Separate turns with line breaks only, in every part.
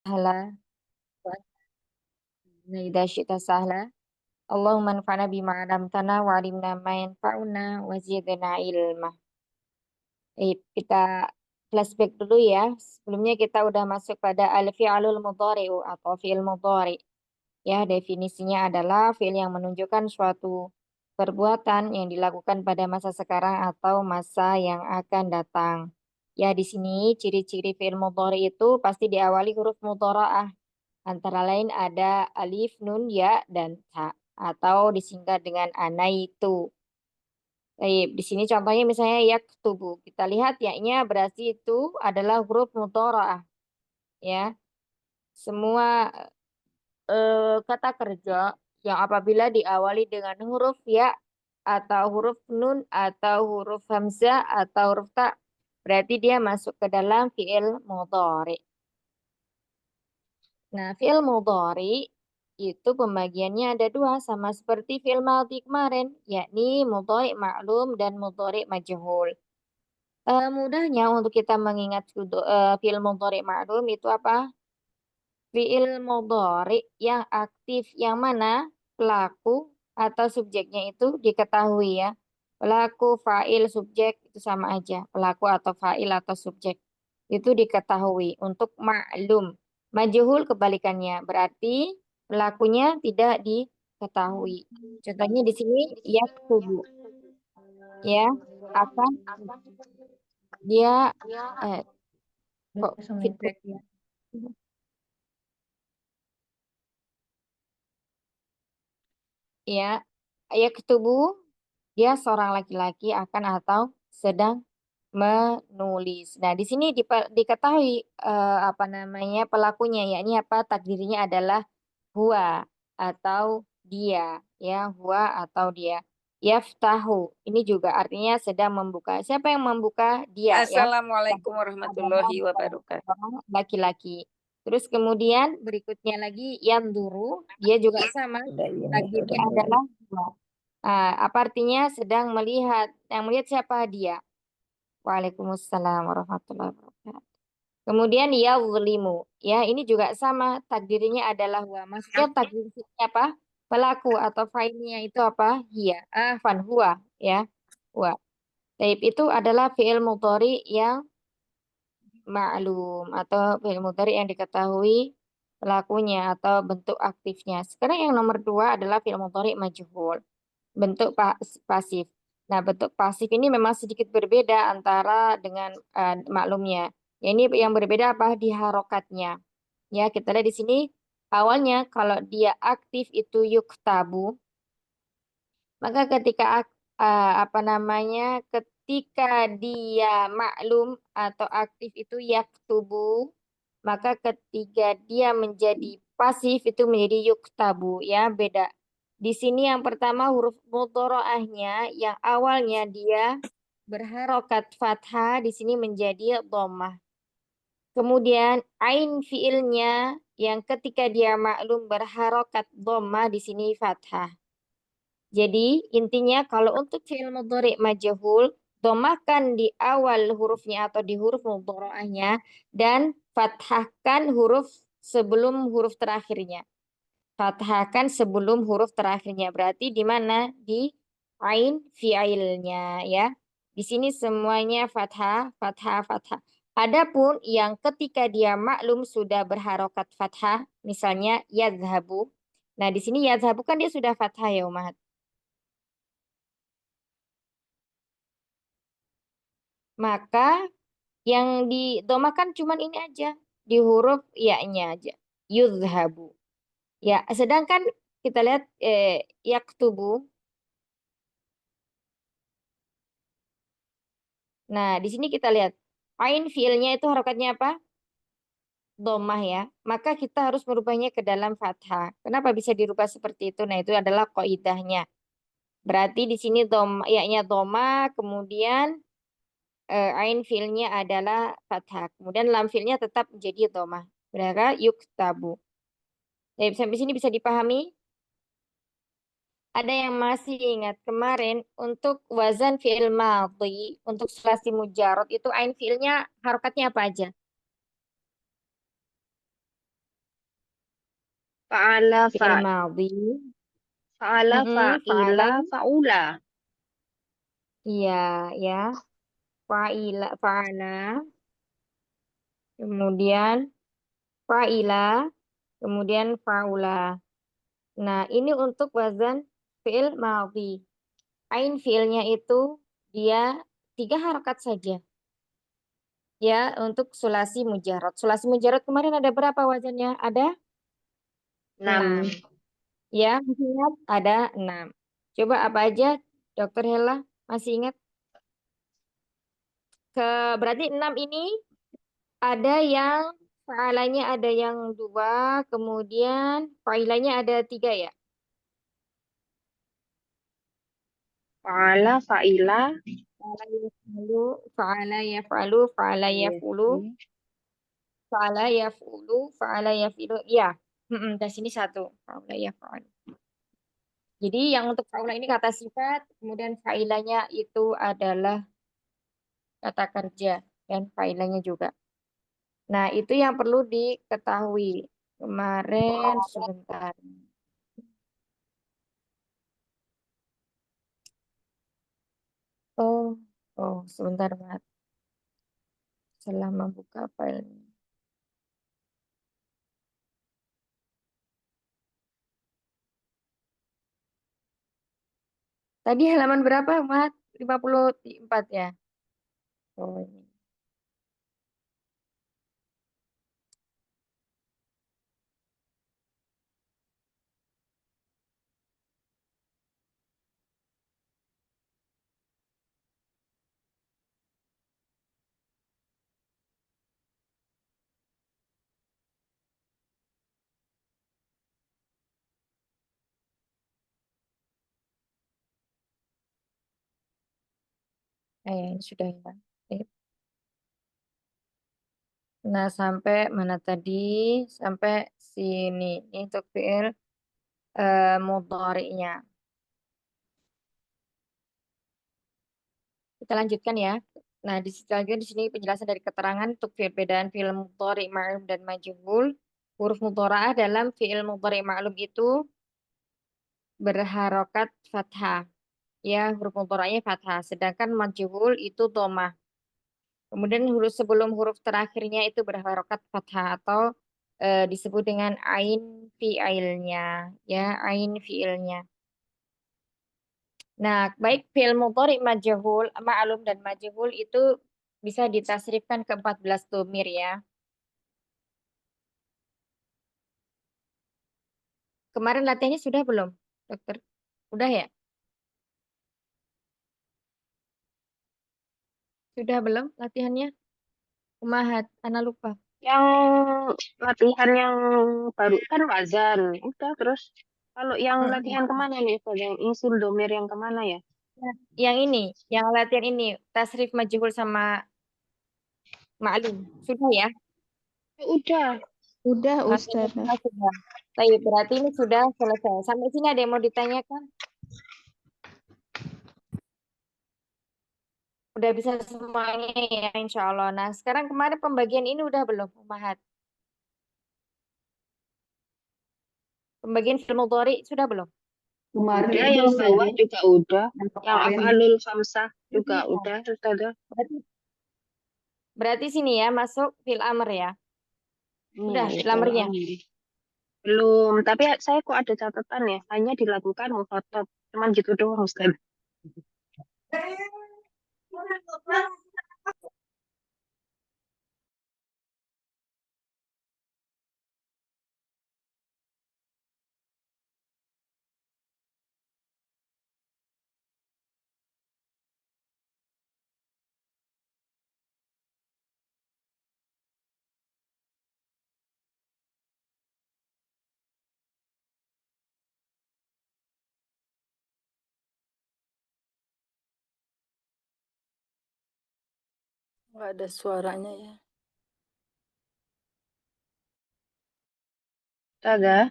سهلة إذا شئت سهلة اللهم انفعنا بما علمتنا وعلمنا ما ينفعنا وزدنا علما. Kita flashback dulu ya. Sebelumnya kita udah masuk pada al-fi'alul mudhari'u atau fi'il mudhari'. Ya, definisinya adalah fi'il yang menunjukkan suatu perbuatan yang dilakukan pada masa sekarang atau masa yang akan datang. Ya, di sini ciri-ciri fi'il mudhari' itu pasti diawali huruf mudhara'ah. Antara lain ada alif, nun, ya, dan ta. Atau disingkat dengan anaitu. Baik, di sini contohnya misalnya yaktubu. Kita lihat ya-nya berarti itu adalah huruf mudhara'ah. Ya, semua kata kerja yang apabila diawali dengan huruf ya atau huruf nun atau huruf hamzah atau huruf ta, berarti dia masuk ke dalam fi'il mudhari. Nah, fi'il mudhari itu pembagiannya ada dua, sama seperti fi'il madhi kemarin, yakni mudhari ma'lum dan mudhari majhul. Mudahnya untuk kita mengingat fi'il mudhari ma'lum itu apa? Fi'il mudhari yang aktif, yang mana pelaku atau subjeknya itu diketahui ya. Pelaku, fa'il, subjek itu sama aja. Pelaku atau fa'il atau subjek itu diketahui untuk ma'lum. Majhul kebalikannya, berarti pelakunya tidak diketahui. Contohnya di sini yaktubu ya, akan dia eh, kok feedback ya. Ya, yaktubu dia seorang laki-laki akan atau sedang menulis. Nah, di sini diketahui apa namanya pelakunya, yakni apa takdirnya adalah huwa atau dia, ya huwa atau dia. Yaftahu ini juga artinya sedang membuka. Siapa yang membuka? Dia ya.
Assalamualaikum
Adalah
warahmatullahi wabarakatuh.
orang laki-laki. Terus kemudian berikutnya lagi yang duru, dia juga sama. Takdirnya adalah huwa. Apa artinya sedang melihat? Yang melihat siapa? Dia. Waalaikumsalam warahmatullahi wabarakatuh. Kemudian yazlimu. Ya, ini juga sama. Takdirnya adalah huwa. Maksudnya takdirnya apa? Pelaku atau failnya itu apa? Hiya. Fan huwa. Ya. Huwa. Taib itu adalah fi'il mudhari yang ma'lum atau fi'il mudhari yang diketahui pelakunya atau bentuk aktifnya. Sekarang yang nomor dua adalah fi'il mudhari majhul. Bentuk pasif. Nah, bentuk pasif ini memang sedikit berbeda antara dengan maklumnya. Ya, ini yang berbeda apa? Di harokatnya. Ya, kita lihat di sini awalnya kalau dia aktif itu yuktabu, maka ketika apa namanya? Ketika dia maklum atau aktif itu yaktubu, maka ketika dia menjadi pasif itu menjadi yuktabu ya, beda. Di sini yang pertama huruf mudharaahnya yang awalnya dia berharokat fathah di sini menjadi dhammah. Kemudian ain fiilnya yang ketika dia maklum berharokat dhammah di sini fathah. Jadi intinya kalau untuk fi'il mudhari majhul, domahkan di awal hurufnya atau di huruf mudhari'ahnya dan fathahkan huruf sebelum huruf terakhirnya. Fathahkan sebelum huruf terakhirnya. Berarti di mana? Di ain fi'ilnya ya. Di sini semuanya fathah, fathah, fathah. Adapun yang ketika dia maklum sudah berharokat fathah, misalnya yadhabu. Nah, di sini yadhabu kan dia sudah fathah ya, Umat. Maka yang didomakan cuman ini aja. Di huruf ya-nya aja. Yudhabu. Ya, sedangkan kita lihat yaktubu. Nah, di sini kita lihat. Ain fiilnya itu harokatnya apa? Domah ya. Maka kita harus merubahnya ke dalam fathah. Kenapa bisa dirubah seperti itu? Nah, itu adalah kaidahnya. Berarti di sini ya-nya domah, kemudian ain fiilnya adalah fathah. Kemudian lam fiilnya tetap menjadi domah. Berarti yuktabu. Jadi sampai sini bisa dipahami? Ada yang masih ingat kemarin untuk wazan fi'il madhi, untuk sulasi mujarot itu ain fi'ilnya harokatnya apa aja?
Fa'ala,
Fi'il madhi.
fa'ala,
Fa'ala.
fa'ila, fa'ula.
Iya, ya. Fa'ala. Kemudian fa'ila. Kemudian fa'ula. Nah, ini untuk wazan fi'il madhi. Ain fi'ilnya itu dia 3 harokat saja. Ya, untuk sulasi mujarot. Sulasi mujarot kemarin ada berapa wazannya? Ada 6.
6.
Ya, masih ingat? Ada 6. Coba apa aja, Dokter Hela? Masih ingat? Berarti 6 ini ada yang fa'alanya ada yang 2, kemudian fa'ilanya ada 3 ya?
Fa'ala, fa'ila.
Fa'ala yaf'alu, fa'ala yaf'alu, fa'ala
Iya
yaf'ulu,
sih.
fa'ala yaf'ulu, fa'ala yaf'ilu. Iya. Dari sini satu. Fa'ala yaf'alu. Jadi yang untuk faula ini kata sifat, kemudian failanya itu adalah kata kerja dan failanya juga. Nah, itu yang perlu diketahui. Kemarin sebentar. Oh, oh, sebentar, Mat. Selama buka file. Tadi halaman berapa, Mat? 54 ya? Oh, ini. Ini sudah ya. Eh, Nah, sampai mana tadi? Sampai sini. Ini untuk fi'il mudhari'nya. Kita lanjutkan ya. Nah, selanjutnya di sini penjelasan dari keterangan untuk perbedaan fi'il mudhari' ma'lum dan majhul. Huruf mudhara'ah dalam fi'il mudhari' ma'lum itu berharokat fathah. Ya, huruf mudhara'nya fathah. Sedangkan majhul itu dhamah. Kemudian huruf sebelum huruf terakhirnya itu berharokat fathah atau disebut dengan ain fi'ilnya. Ya, ain fi'ilnya. Nah, baik fi'il mudhari' majhul, ma'lum dan majhul itu bisa ditasrifkan ke 14 domir ya. Kemarin latihannya sudah belum, dokter? Udah ya? Sudah belum latihannya? Kumahat, Ana lupa.
Yang latihan yang baru kan wazan. Udah terus. Kalau yang
Mm-mm.
latihan kemana nih, Ustaz? Yang insul domir yang kemana ya?
Nah, yang ini, yang latihan ini, tasrif majhul sama ma'lum. Sudah ya?
Udah.
Udah,
Latihannya
Ustaz.
sudah. Baik, berarti ini sudah selesai. Sampai sini ada yang mau ditanyakan? Udah bisa semuanya ya, insya Allah. Nah, sekarang kemarin pembagian ini udah belum, Mahat? Pembagian film mudhari sudah belum?
Kemarin
Udah
udah
yang
Ustaz
bawah
ya.
juga udah.
Yang
Yang
kemarin
af'alul khamsah juga
Iya.
udah, Ustaz.
Berarti, berarti sini ya, masuk fil amr ya.
Iya,
Udah, fil
itu.
amrnya.
Belum, tapi saya kok ada catatan ya, hanya dilakukan mukhatab. Cuman gitu doang, Ustaz.
nggak ada suaranya ya.
Ustazah,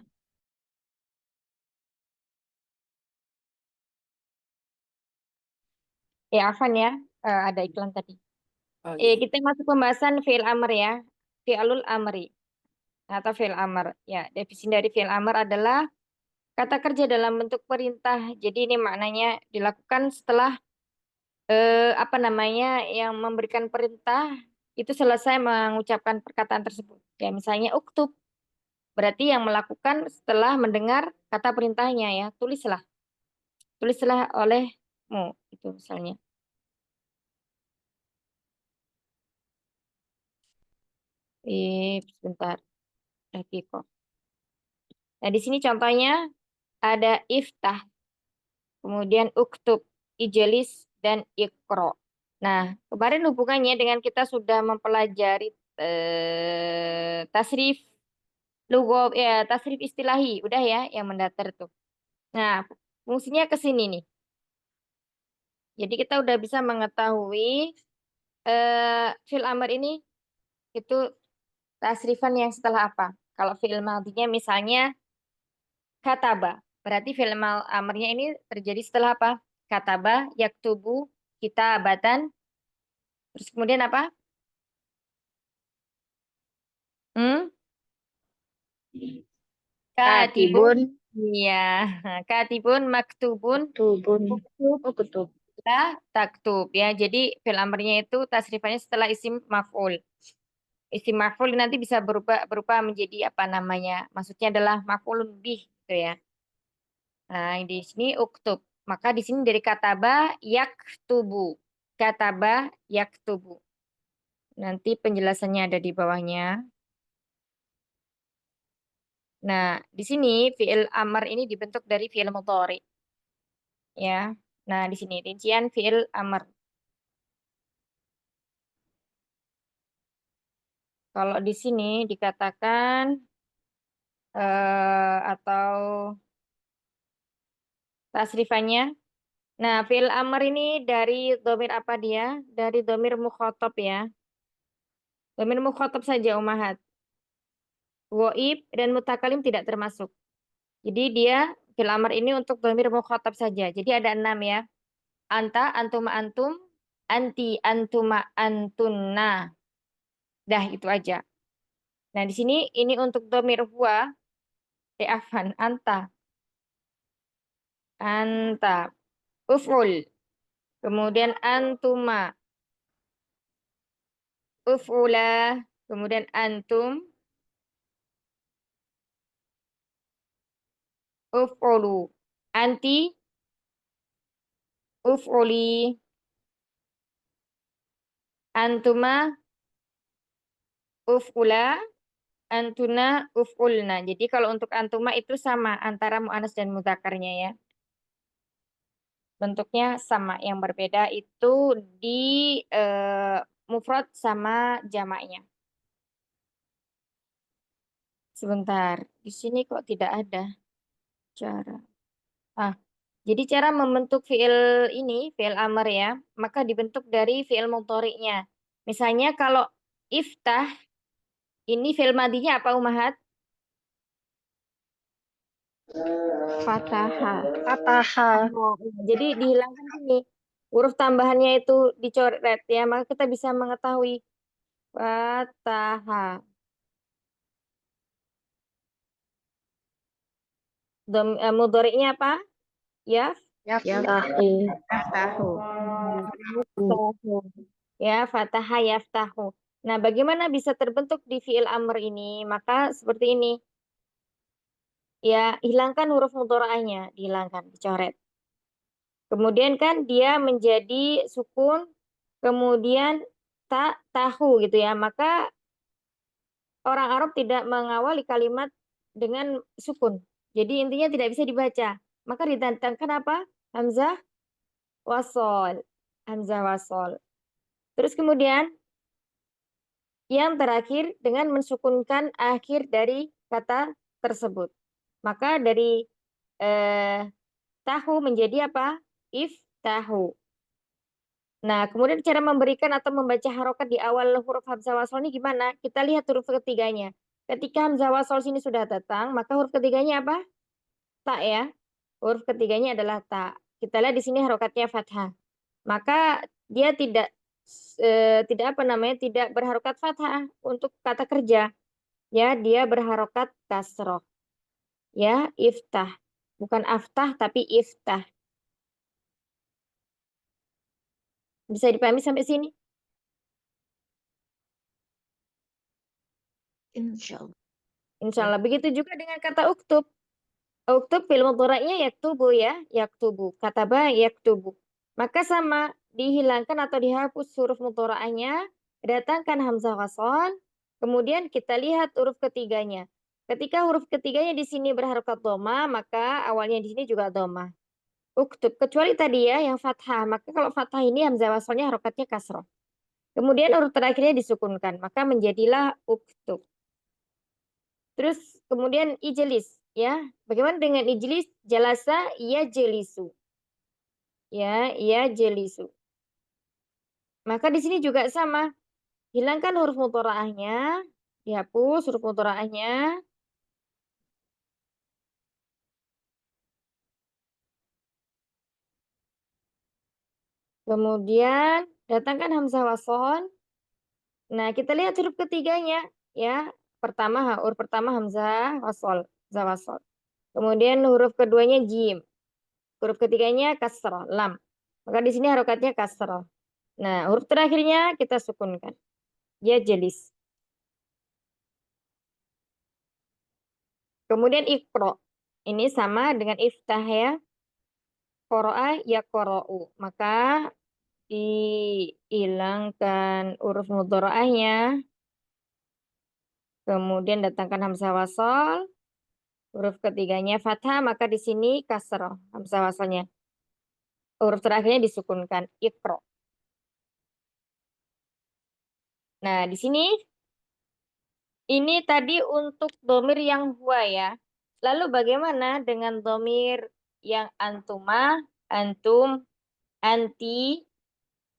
Ya, Afan ya. Ada iklan tadi.
Oh iya.
Kita masuk pembahasan fi'il amr ya. Fi'alul amri. atau fi'il amr. Ya, definisi dari fi'il amr adalah kata kerja dalam bentuk perintah. Jadi ini maknanya dilakukan setelah apa namanya yang memberikan perintah itu selesai mengucapkan perkataan tersebut. Ya, misalnya uktub berarti yang melakukan setelah mendengar kata perintahnya ya, tulislah. Tulislah olehmu itu misalnya. Sebentar. Kok. Nah, di sini contohnya ada iftah, kemudian uktub, ijelis, dan ikro. Nah, kemarin hubungannya dengan kita sudah mempelajari tasrif lugo ya tasrif istilahi, udah ya yang mendatar tuh. Nah, fungsinya ke sini nih. Jadi kita udah bisa mengetahui fi'il amr ini itu tasrifan yang setelah apa. Kalau fi'il madinya misalnya kataba. Berarti fi'il amrnya ini terjadi setelah apa? Kataba, yaktubu, kitabatan. Terus kemudian apa? Hmm? Katibun.
Katibun,
Iya. Katibun, maktubun,
tubun,
uktub,
uktub.
la, taktub. Ya, jadi fi'il amrnya itu tasrifannya setelah isim maf'ul. Isim maf'ul nanti bisa berupa menjadi apa namanya? Maksudnya adalah maf'ulun bih gitu ya. Nah, di sini uktub. Maka di sini dari kataba yaktubu. Kataba yaktubu. Nanti penjelasannya ada di bawahnya. Nah, di sini fi'il amr ini dibentuk dari fi'il mudhari. Ya. Nah, di sini rincian fi'il amr. Kalau di sini dikatakan atau tasrifannya. Nah, fi'il amr ini dari domir apa dia? Dari domir mukhotob ya. Domir mukhotob saja umahat. Woib dan mutakalim tidak termasuk. Jadi dia fi'il amr ini untuk domir mukhotob saja. Jadi ada 6 ya. Anta, antuma, antum, anti, antuma, antunna. Dah itu aja. Nah di sini ini untuk domir huwa. Afan, anta, anta, uf'ul. Kemudian antuma, uf'ula. Kemudian antum, uf'ulu. Anti, uf'uli. Antuma, uf'ula. Antuna, uf'ulna. Jadi kalau untuk antuma itu sama antara mu'anas dan mudzakarnya ya. Bentuknya sama. Yang berbeda itu di mufrad sama jamaknya. Sebentar. Di sini kok tidak ada cara. Jadi cara membentuk fi'il ini, fi'il amr ya, maka dibentuk dari fi'il mudhari'nya. Misalnya kalau iftah, ini fi'il madinya apa umahat?
Fataha.
Fataha,
Jadi dihilangkan sini. Huruf tambahannya itu dicoret ya, maka kita bisa mengetahui fataha. Mudhari'nya apa? Ya,
yaftahu,
Yaftahu.
yaftahu. Ya, fataha yaftahu. Nah, bagaimana bisa terbentuk di fi'il amr ini? Maka seperti ini. Ya, hilangkan huruf mudhari'nya, dihilangkan, dicoret. Kemudian kan dia menjadi sukun, kemudian tak tahu gitu ya. Maka orang Arab tidak mengawali kalimat dengan sukun. Jadi intinya tidak bisa dibaca. Maka ditantangkan apa? Hamzah wasol. Hamzah wasol. Terus kemudian yang terakhir dengan mensukunkan akhir dari kata tersebut. Maka dari tahu menjadi apa? If tahu. Nah, kemudian cara memberikan atau membaca harokat di awal huruf hamzah wasol ini gimana? Kita lihat huruf ketiganya. Ketika hamzah wasol sini sudah datang, maka huruf ketiganya apa? Ta ya. Huruf ketiganya adalah ta. Kita lihat di sini harokatnya fathah. Maka dia tidak apa namanya? Tidak berharokat fathah untuk kata kerja. Ya, dia berharokat kasroh. Ya, iftah. Bukan aftah, tapi iftah. Bisa dipahami sampai sini?
Insya Allah.
Insya Allah. Begitu juga dengan kata uktub. Uktub fil mudhari'nya yaktubu ya. Yaktubu. Kataba yaktubu. Maka sama. Dihilangkan atau dihapus huruf mudhari'nya. Datangkan hamzah wasal. Kemudian kita lihat huruf ketiganya. Ketika huruf ketiganya di sini berharokat doma, maka awalnya di sini juga doma. Uktub. Kecuali tadi ya yang fathah. Maka kalau fathah ini hamzah wasalnya harokatnya kasroh. Kemudian huruf terakhirnya disukunkan. Maka menjadilah uktub. Terus kemudian ijelis. Ya, bagaimana dengan ijlis? Jalasa ia jelisu. Ya, ia jelisu. Maka di sini juga sama. Hilangkan huruf mudhari'ahnya, dihapus huruf mudhari'ahnya. Kemudian datangkan hamzah wasol. Nah, kita lihat huruf ketiganya ya. Huruf pertama hamzah wasol, hamzah wasol. Kemudian huruf keduanya jim. Huruf ketiganya kasrah, lam. Maka di sini harokatnya kasrah. Nah, huruf terakhirnya kita sukunkan. Ya jelis. Kemudian ikro. Ini sama dengan iftah ya. Qoro'a ya qoro'u. Maka dihilangkan huruf mudhari'ahnya. Kemudian datangkan hamzah wasal. Huruf ketiganya fathah, maka di sini kasroh hamzah wasalnya. Huruf terakhirnya disukunkan. Ikro. Nah, di sini ini tadi untuk domir yang huwa ya. Lalu bagaimana dengan domir yang antuma, antum, anti,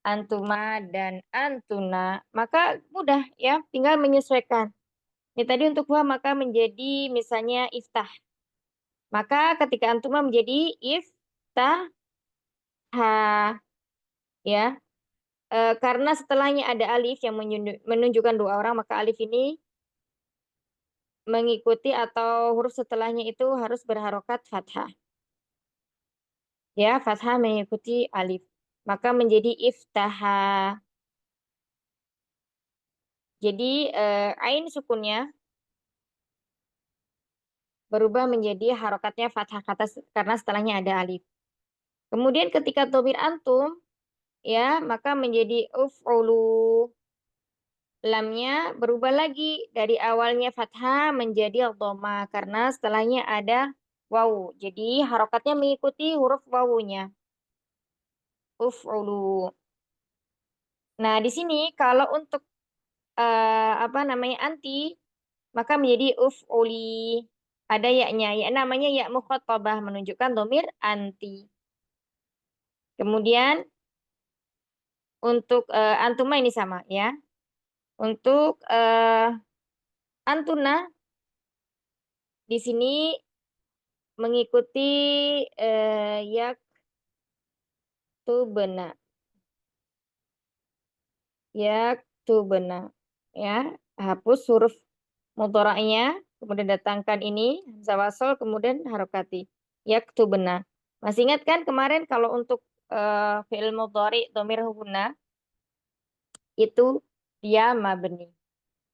antuma, dan antuna? Maka mudah ya, tinggal menyesuaikan. Ini tadi untuk huwa maka menjadi misalnya iftah. Maka ketika antuma menjadi iftah, ya. Karena setelahnya ada alif yang menunjukkan dua orang, maka alif ini mengikuti atau huruf setelahnya itu harus berharokat fathah. Ya, fathah mengikuti alif. Maka menjadi iftaha. Jadi ain sukunnya berubah menjadi harokatnya fathah karena setelahnya ada alif. Kemudian ketika domir antum, ya, maka menjadi uf'ulu. Lamnya berubah lagi dari awalnya fathah menjadi dhamma karena setelahnya ada wawu. Jadi harokatnya mengikuti huruf wawunya. Uf'ulu. Nah, di sini kalau untuk apa namanya anti maka menjadi uf'uli. Ada yaknya, ya namanya ya mukhatabah menunjukkan domir anti. Kemudian untuk antuma ini sama ya. Untuk antuna di sini mengikuti yaktubna. Yaktubna. Ya, hapus huruf mudhari'nya, kemudian datangkan ini hamzah wasal, kemudian harokati. Yaktubna. Masih ingat kan kemarin kalau untuk fi'il mudhari' dhamir huna itu dia mabni.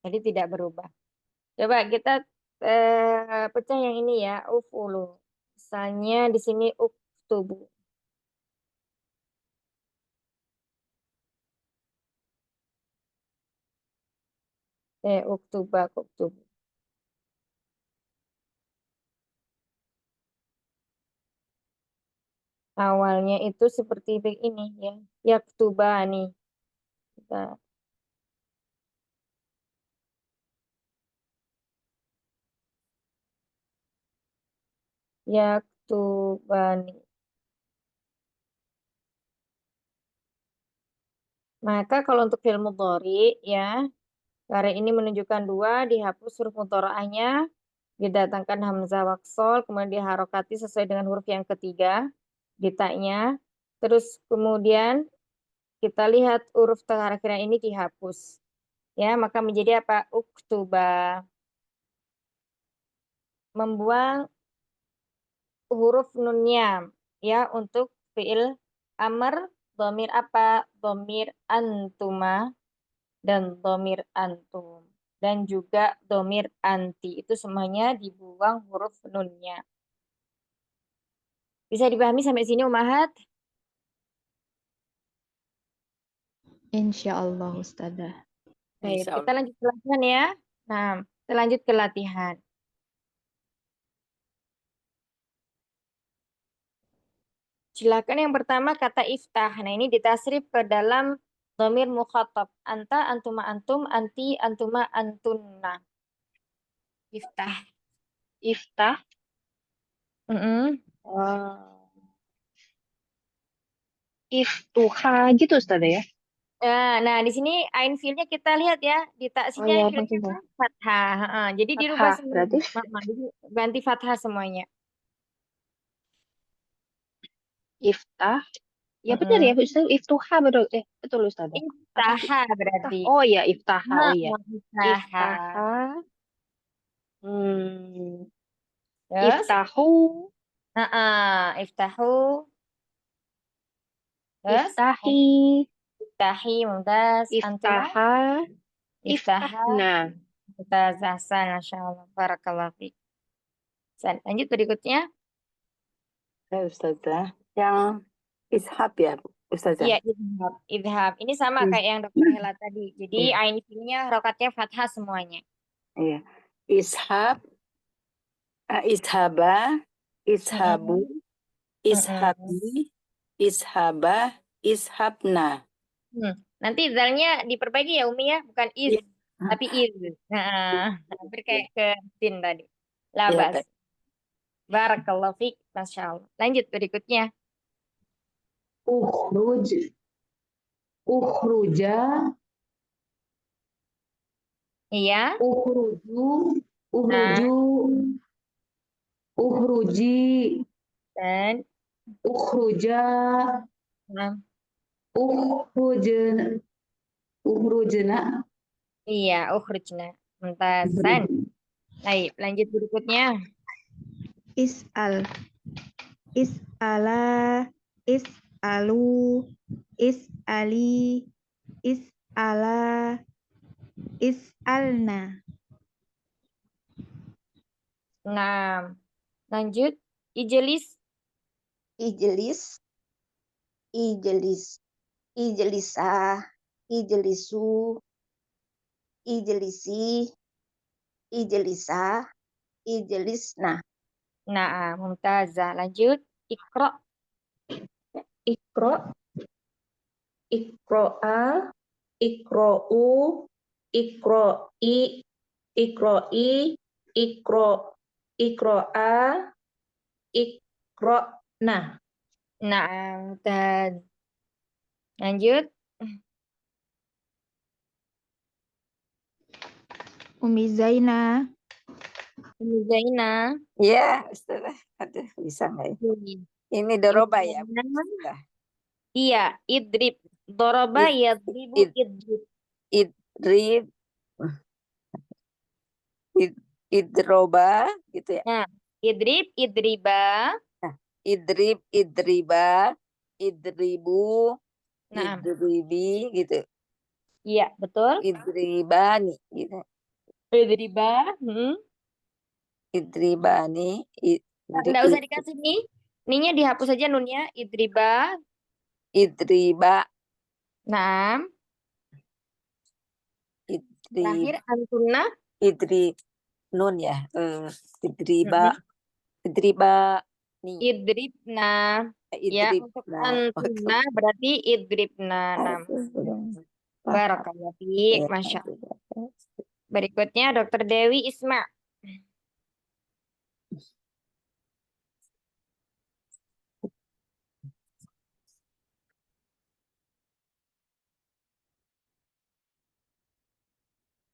Jadi tidak berubah. Coba kita pecah yang ini ya, ufulu. Misalnya di sini uktubu. Uktuba, uktubu. Awalnya itu seperti ini ya. Yaktubani. Kita yaktubani. Maka kalau untuk fi'il mudhari ya, karena ini menunjukkan dua, dihapus huruf mudhari'ahnya, didatangkan hamzah waksol, kemudian diharokati sesuai dengan huruf yang ketiga, ditanya. Terus kemudian kita lihat huruf terakhir ini dihapus. Ya, maka menjadi apa? Uktuba. membuang huruf nunnya ya untuk fiil amr, domir apa? Domir antuma dan domir antum. Dan juga domir anti. Itu semuanya dibuang huruf nunnya. Bisa dipahami sampai sini, Umahat?
Insya Allah Ustazah.
Baik,
Insya
kita
Allah.
lanjut ke latihan ya. Nah, kita lanjut ke latihan. Silakan yang pertama kata iftah. Nah, ini ditasrif ke dalam domir mukhatab. Anta, antuma, antum, anti, antuma, antunna. Iftah.
Iftah.
Mm-mm.
Iftuha gitu Ustazah ya.
Nah, di sini ain filnya kita lihat ya. Di
Oh
taksinya
iya,
filnya
maksudnya.
apa? Fathah. Jadi dirubah
Fathah
semua.
berarti
Jadi ganti fathah semuanya.
iftah. Ya benar ya,
Mm-mm.
Ustaz. Iftuha betul Ustazah. Apa sih?
Iftaha berarti.
Oh iya, iftaha. Oh iya.
Iftaha.
Iftaha. Hmm.
Terus?
Iftahu.
Iftahu. Terus?
Iftahi.
Iftahi, mumtaz. Antuma?
Iftaha.
Iftaha.
Iftahna.
Mumtaz, Hasan, Masya Allah. Barakallahu fiik. Lanjut berikutnya.
Ustazah. Yang ishab ya, Ustazah.
Iya, idhab. Idhab. Ini sama
Hmm.
kayak yang Dokter Hela tadi. Jadi
Iya.
ain filnya rokatnya fathah semuanya.
Iya. Ishab, ishaba, ishabu,
Mm-mm.
ishabi, ishabah, ishabna.
Nanti zalnya diperbaiki ya Umi ya, bukan is,
Iya.
tapi iz. Hampir kayak ke sin tadi.
Iya,
Labas.
baik.
Barakallahu fiik. Masya Allah. Lanjut berikutnya.
Ukhruj. Ukhruja.
Iya.
Ukhruju.
Nah,
Ukhruju. Ukhruji.
dan
Ukhruja.
nah,
Ukhrujen. Ukhrujna.
iya, ukhrujna. Mentasan. Baik, lanjut berikutnya.
Is'al. Is'ala. Is'alu. Is'ali. Is'ala. Is'alna.
Nah, lanjut. Ijelis.
Ijlis, ijlis, ijlisa, ijlisu, ijlisi, ijlisa, ijlisna.
Nah, mumtazah. Lanjut. Ikro.
Ikro, ikro'a, ikro'u, ikro'i, ikro'i, ikro, ikro'a, ikro'na.
Nah, mumtaz. Lanjut.
Umi Zaina.
Umi Zaina.
Iya, Ustazah. Aduh, bisa nggak ya? Ini doroba ya, Ustazah.
Iya, idrib. Doroba
Id-
yadribu
id-
idrib.
Idrib, idroba, gitu ya.
Nah, idrib, idriba.
Nah, idrib, idriba, idribu,
Nah,
idribi, gitu.
iya, betul.
Idribani, gitu.
Idriba.
Idribani,
Nggak usah dikasih nih. Ininya dihapus aja nunnya. Idriba.
idriba,
Nah, terakhir antuna.
idri nun ya. Idriba, idriba nih.
Idribna. Ya, untuk
Idribna.
antuna berarti idribna. Nah, barakallahu fiik. Masya Allah. Berikutnya Dokter Dewi Isma.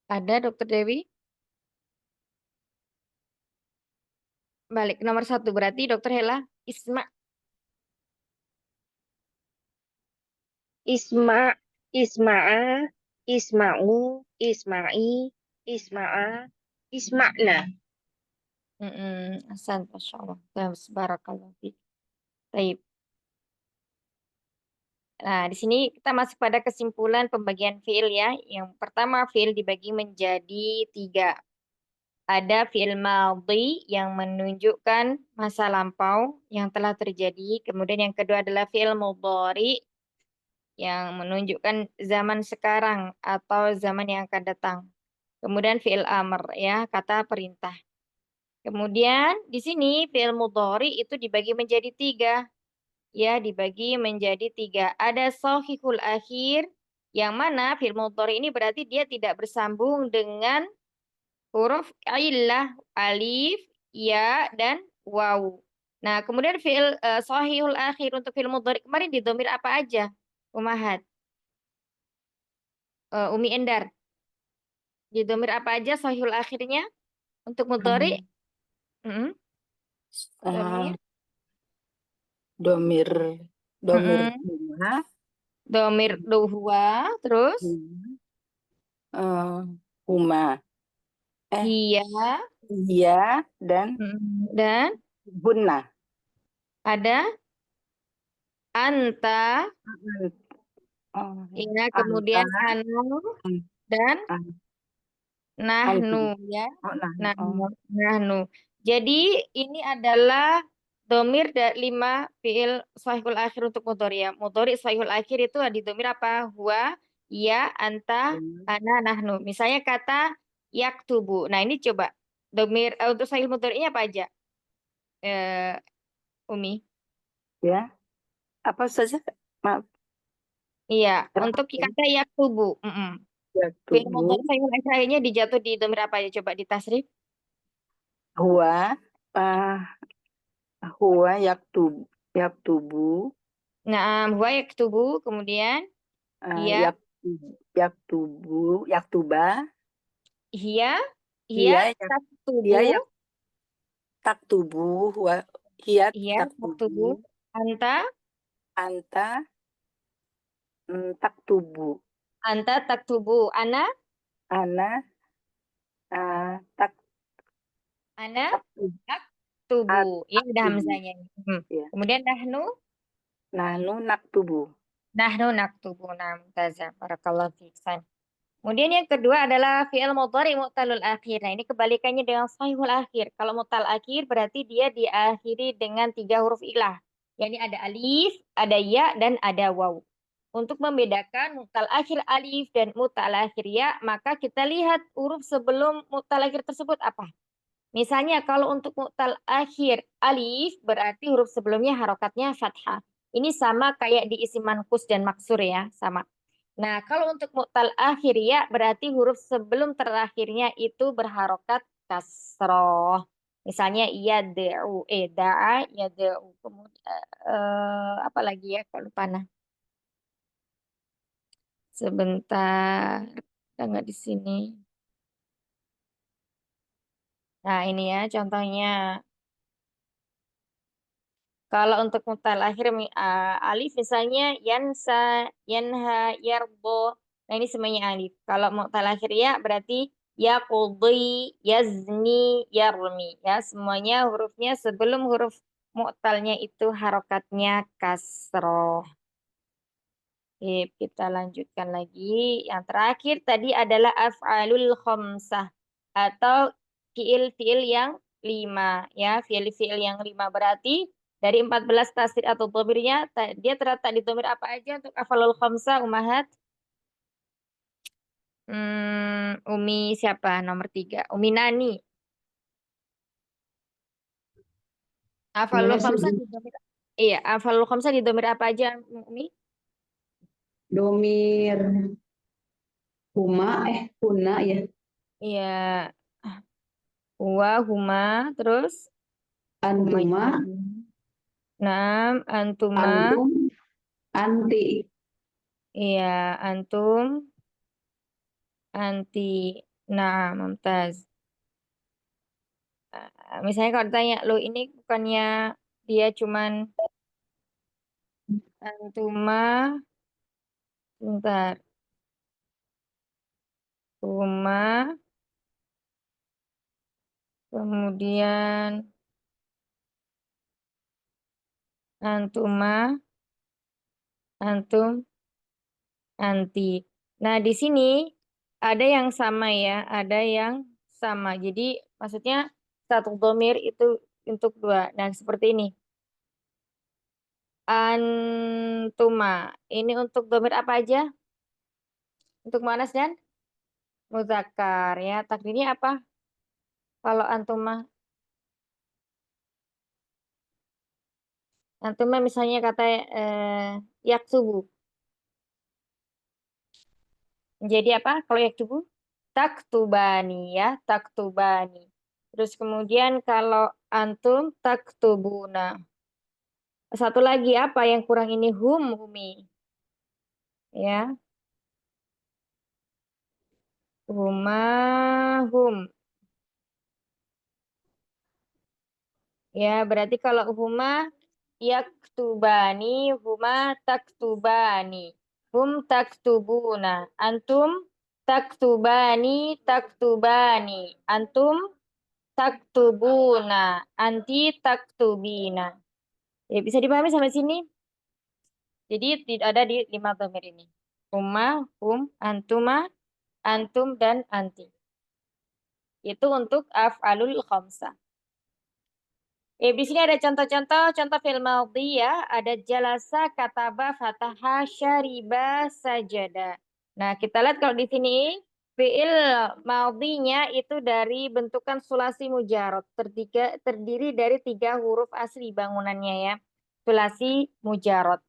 Ada Dokter Dewi? Balik ke nomor 1 berarti Dokter Hela Isma.
Isma, isma'a, isma'u, isma'i, isma'a, isma'na.
Ahsan, Masya Allah. Terus, barakallahu fiik. Baik. Nah, di sini kita masuk pada kesimpulan pembagian fiil ya. Yang pertama, fiil dibagi menjadi 3. Ada fiil madhi yang menunjukkan masa lampau yang telah terjadi. Kemudian yang kedua adalah fiil mudhari yang menunjukkan zaman sekarang atau zaman yang akan datang. Kemudian fiil amr ya, kata perintah. Kemudian di sini fiil mudhari itu dibagi menjadi 3. Ya, dibagi menjadi 3. Ada shahihul akhir, yang mana fi'il mudhari ini berarti dia tidak bersambung dengan huruf illah, alif, ya, dan waw. Nah, kemudian fi'il shahihul akhir untuk fi'il mudhari kemarin di dhamir apa aja? Umahat. Umi Endar. Di dhamir apa aja shahihul akhirnya untuk mudhari? Mm-mm.
Ah,
Dhamir.
domir
Mm-mm.
huma,
Dhamir huwa, terus
eh, huma,
hiya,
iya dan
dan
bunna.
ada anta,
Oh,
ya, kemudian
anta,
anu dan
an-
nahnu
antum.
ya.
Oh, nah,
Nahnu,
oh.
nahnu. Jadi ini adalah domir dari 5 fiil sahihul akhir untuk mudhari ya. Mudhari sahihul akhir itu di domir apa? Huwa, ya, anta, ana, nahnu. Misalnya kata yaktubu. Nah, ini coba domir untuk sahih mudhari'nya apa aja? Eh, Umi.
Ya, apa saja? Maaf,
Iya,
apa
untuk
ya?
kata yaktubu.
Ya,
Fi'il
tubuh,
mudhari sahihul akhirnya dijatuh di domir apa ya? Coba ditasrif.
huwa, ah, huwa yaktubu,
Nah, huwa yaktubu, kemudian
ah,
ia,
yaktuba,
hiya, hiya
hiya, hiya
taktubu,
taktubu, huwa, hiya
hiya taktubu,
taktubu,
anta,
anta, taktubu,
anta taktubu,
ana,
ana
taktubu,
taktubu. Ya, ada
taktubu,
hamzanya.
ya.
Kemudian
Nahnu naktubu.
nahnu naktubu. Nah, mumtazah. Barakallahu fiik. Kemudian yang kedua adalah fi'il mudhari mu'talul akhir. Nah, ini kebalikannya dengan sahihul akhir. Kalau mu'tal akhir berarti dia diakhiri dengan 3 huruf ilah. Yani ada alif, ada ya, dan ada waw. Untuk membedakan mu'tal akhir alif dan mu'tal akhir ya, maka kita lihat huruf sebelum mu'tal akhir tersebut apa. Misalnya kalau untuk mu'tal akhir alif berarti huruf sebelumnya harokatnya fathah. Ini sama kayak di isim manqus dan maksur ya, sama. Nah, kalau untuk mu'tal akhir ya berarti huruf sebelum terakhirnya itu berharokat kasroh. Misalnya yad'u, da'a, yad'u. Kemudian apa lagi ya kalau lupa nah. Sebentar, kita nggak di sini. Nah, ini ya contohnya. Kalau untuk mu'tal akhir alif misalnya yansa, yanha, yarbo. Nah, ini semuanya alif. Kalau mu'tal akhir ya berarti yaqdi, yazni, yarmi. Ya, semuanya hurufnya sebelum huruf mu'talnya itu harokatnya kasroh. Oke, kita lanjutkan lagi. Yang terakhir tadi adalah af'alul khamsah atau fiil-fiil yang 5 ya, fiil-fiil yang 5 berarti dari 14 tasdid atau dhamirnya dia terletak di dhamir apa aja untuk af'alul khamsah umahat? Umi siapa? Nomor 3. Umi Nani. Af'alul
Boleh
khamsah
sebut
di dhamir. Iya, af'alul khamsah di dhamir apa aja, Umi?
domir huna ya,
Iya, huwa, huma, terus huma
antuma,
juga. Naam, antuma,
antum, anti,
iya, antum, anti. Nah, mumtaz. Misalnya kalau ditanya, lo ini bukannya dia cuman antuma, bentar, huma, Kemudian antuma, antum, anti. Nah, di sini ada yang sama ya, ada yang sama. Jadi maksudnya satu domir itu untuk dua. Nah, seperti ini. Antuma. Ini untuk domir apa aja? Untuk muannas dan muzakkar ya. Takdirnya apa? Kalau antuma. Antuma misalnya kata yaktubu. Jadi apa? Kalau yaktubu? Taktubani ya, taktubani. Terus kemudian kalau antum taktubuna. Satu lagi apa yang kurang ini? Humi. Ya, hum. Ya, berarti kalau huma yaktubani, huma taktubani. Hum taktubuna. Antum taktubani. Antum taktubuna. Anti taktubina. Ya, bisa dipahami sampai sini? Jadi ada di 5 dhamir ini. Huma, hum, antuma, antum, dan anti. Itu untuk af'alul khamsah. Di sini ada contoh fi'il madhi ya. Ada jalasa, kataba, fataha, syariba, sajada. Nah, kita lihat kalau di sini fi'il madhinya itu dari bentukan sulasi mujarad. Terdiri dari 3 huruf asli bangunannya ya. Sulasi mujarad.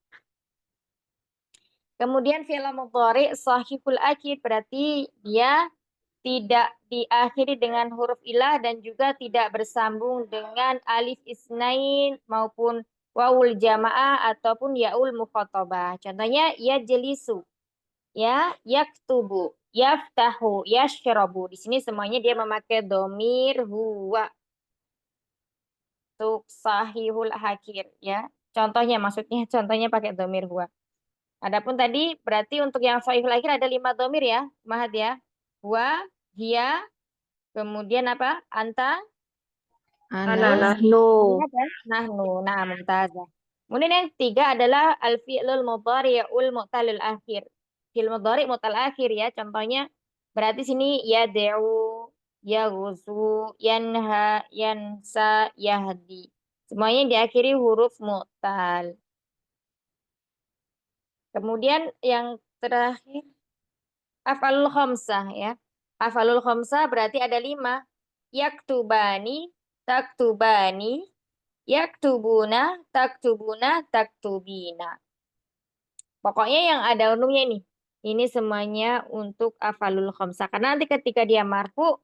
Kemudian fi'il mudhari sahihul akhir berarti dia tidak diakhiri dengan huruf ilah dan juga tidak bersambung dengan alif isnain maupun wawul jamaah ataupun yaul mukhatabah. Contohnya ya jelisu, ya yaktubu, yaftahu, yashrabu. Di sini semuanya dia memakai domir huwa untuk sahihul akhir ya. Contohnya pakai domir huwa. Adapun tadi berarti untuk yang sahihul akhir ada 5 domir ya, Mahat ya. Huwa, hiya, kemudian apa? Anta,
Ana,
Ana,
nahnu.
nahnu. Nah, mumtazah. Kemudian yang 3 adalah al-fi'lul mudhari'ul mu'talul akhir. Fi'il mudhari' mu'tal akhir ya. Contohnya berarti sini yad'u, yaghzu, yanha, yansa, yahdi. Semuanya diakhiri huruf mu'tal. Kemudian yang terakhir af'alul khamsah ya. Af'alul khamsah berarti ada 5. Yaktubani, taktubani, yaktubuna, taktubina. Pokoknya yang ada unumnya ini. Ini semuanya untuk af'alul khamsah. Karena nanti ketika dia marfu,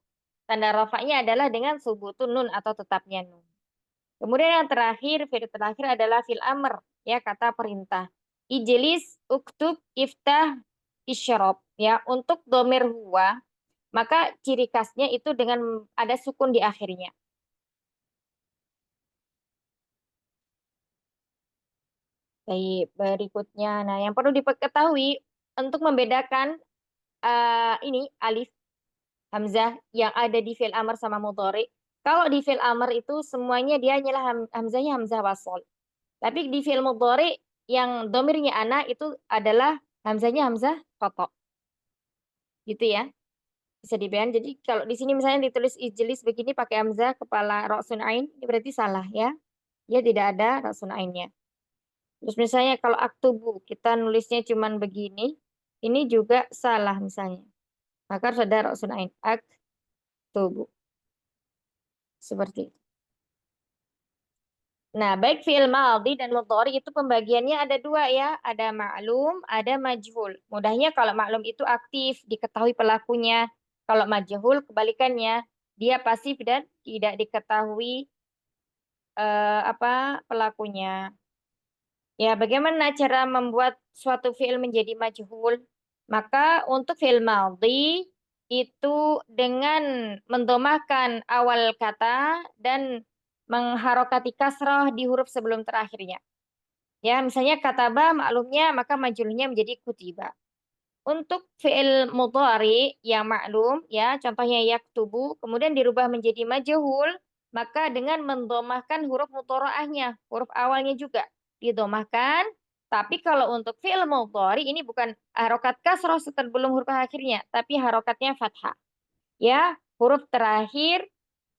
tanda rafa'nya adalah dengan subutun nun atau tetapnya nun. Kemudian yang terakhir, fi'il terakhir adalah fil amr, ya kata perintah. Ijlis, uktub, iftah, isyrob. Ya, untuk domir huwa, maka ciri khasnya itu dengan ada sukun di akhirnya. Baik, berikutnya. Nah, yang perlu diketahui untuk membedakan ini alif hamzah yang ada di fi'il amr sama mudhari. Kalau di fi'il amr itu semuanya dia hanyalah hamzahnya hamzah wasol. Tapi di fi'il mudhari yang domirnya ana itu adalah hamzahnya hamzah qata. Gitu ya. Bisa dibedakan. Jadi kalau di sini misalnya ditulis ijlis begini pakai hamzah kepala ra'sun ain, ini berarti salah ya. Dia tidak ada ra'sun ainnya. Terus misalnya kalau aktubu kita nulisnya cuman begini, ini juga salah misalnya. Maka harus ada ra'sun ain. Aktubu. Seperti itu. Nah, baik fi'il madhi dan mudhari itu pembagiannya ada 2 ya. Ada ma'lum, ada majhul. Mudahnya kalau ma'lum itu aktif, diketahui pelakunya. Kalau majhul kebalikannya, dia pasif dan tidak diketahui pelakunya. Ya, bagaimana cara membuat suatu fi'il menjadi majhul? Maka untuk fi'il madhi itu dengan mendomahkan awal kata dan mengharokati kasrah di huruf sebelum terakhirnya. Ya, misalnya kataba maklumnya maka majhulnya menjadi kutiba. Untuk fi'il mudhari yang maklum, ya, contohnya yaktubu, kemudian dirubah menjadi majhul, maka dengan mendomahkan huruf mudhari'ahnya, huruf awalnya juga didomahkan. Tapi kalau untuk fi'il mudhari ini bukan harokat kasroh sebelum huruf akhirnya, tapi harokatnya fathah. Ya, huruf terakhir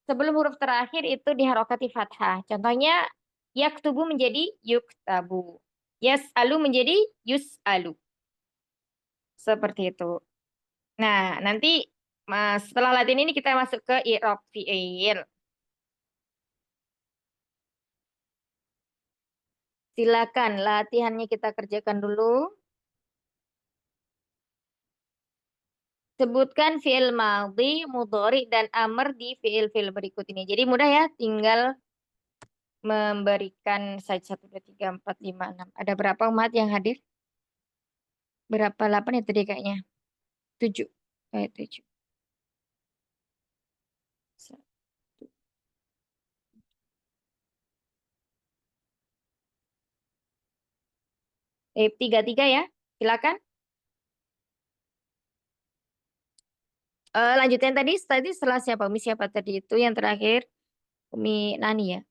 sebelum huruf terakhir itu diharokati fathah. Contohnya yaktubu menjadi yuktabu. Yas'alu menjadi yus'alu. Seperti itu. Nah, nanti setelah latihan ini kita masuk ke i'rab fi'il. Silakan latihannya kita kerjakan dulu. Sebutkan fi'il madhi, mudhari, dan amr di fi'il-fi'il berikut ini. Jadi mudah ya, tinggal memberikan saja 1, 2, 3, 4, 5, 6. Ada berapa umat yang hadir? Berapa? 8 ya tadi kayaknya. 7. 7. Tiga ya. Silakan. Lanjutin tadi setelah siapa? Umi siapa tadi itu yang terakhir? Umi Nani ya?